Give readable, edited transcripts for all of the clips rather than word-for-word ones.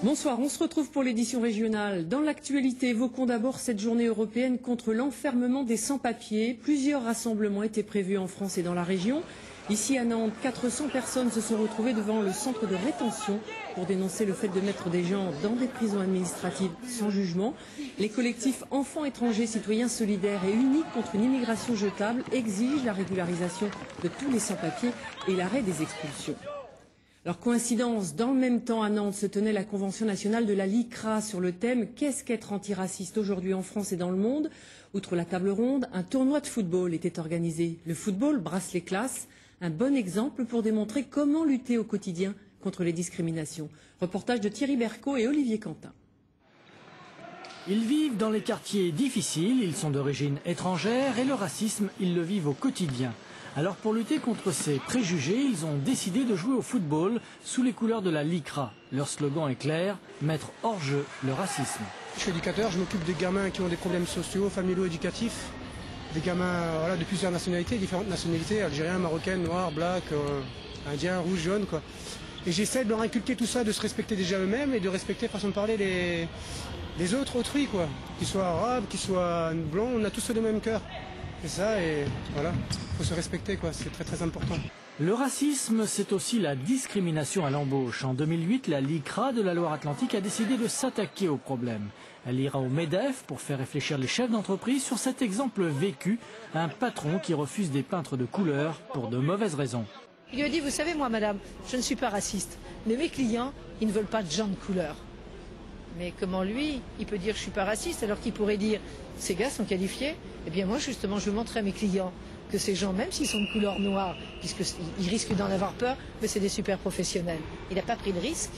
Bonsoir, on se retrouve pour l'édition régionale. Dans l'actualité, évoquons d'abord cette journée européenne contre l'enfermement des sans-papiers. Plusieurs rassemblements étaient prévus en France et dans la région. Ici à Nantes, 400 personnes se sont retrouvées devant le centre de rétention pour dénoncer le fait de mettre des gens dans des prisons administratives sans jugement. Les collectifs Enfants étrangers, citoyens solidaires et unis contre une immigration jetable exigent la régularisation de tous les sans-papiers et l'arrêt des expulsions. Alors coïncidence, dans le même temps à Nantes se tenait la convention nationale de la LICRA sur le thème « Qu'est-ce qu'être antiraciste aujourd'hui en France et dans le monde ?» Outre la table ronde, un tournoi de football était organisé. Le football brasse les classes, un bon exemple pour démontrer comment lutter au quotidien contre les discriminations. Reportage de Thierry Bercot et Olivier Quentin. Ils vivent dans les quartiers difficiles, ils sont d'origine étrangère et le racisme, ils le vivent au quotidien. Alors pour lutter contre ces préjugés, ils ont décidé de jouer au football sous les couleurs de la LICRA. Leur slogan est clair, mettre hors jeu le racisme. Je suis éducateur, je m'occupe des gamins qui ont des problèmes sociaux, familiaux, éducatifs. Des gamins de plusieurs nationalités, différentes nationalités, algériens, marocains, noirs, blacks, indiens, rouges, jaunes, quoi. Et j'essaie de leur inculquer tout ça, de se respecter déjà eux-mêmes et de respecter, façon de parler, les autres, autrui, quoi. Qu'ils soient arabes, qu'ils soient blancs, on a tous le même cœur. C'est ça, et voilà, faut se respecter, quoi, c'est très très important. Le racisme, c'est aussi la discrimination à l'embauche. En 2008, la LICRA de la Loire-Atlantique a décidé de s'attaquer au problème. Elle ira au MEDEF pour faire réfléchir les chefs d'entreprise sur cet exemple vécu, un patron qui refuse des peintres de couleur pour de mauvaises raisons. Il lui a dit, vous savez, moi, madame, je ne suis pas raciste, mais mes clients, ils ne veulent pas de gens de couleur. Mais comment lui, il peut dire je ne suis pas raciste alors qu'il pourrait dire ces gars sont qualifiés? Eh bien moi justement je veux montrer à mes clients que ces gens, même s'ils sont de couleur noire, puisqu'ils risquent d'en avoir peur, mais c'est des super professionnels. Il n'a pas pris le risque.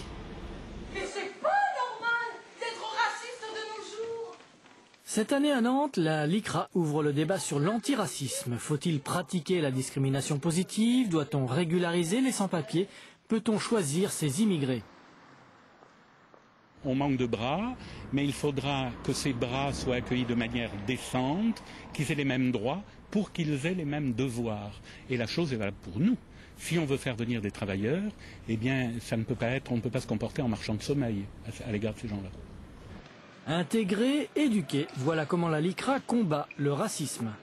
Mais c'est pas normal d'être raciste de nos jours. Cette année à Nantes, la LICRA ouvre le débat sur l'antiracisme. Faut-il pratiquer la discrimination positive? Doit-on régulariser les sans-papiers? Peut-on choisir ses immigrés? On manque de bras, mais il faudra que ces bras soient accueillis de manière décente, qu'ils aient les mêmes droits pour qu'ils aient les mêmes devoirs. Et la chose est valable pour nous. Si on veut faire venir des travailleurs, eh bien, ça ne peut pas être, on ne peut pas se comporter en marchand de sommeil à l'égard de ces gens-là. Intégrer, éduquer, voilà comment la LICRA combat le racisme.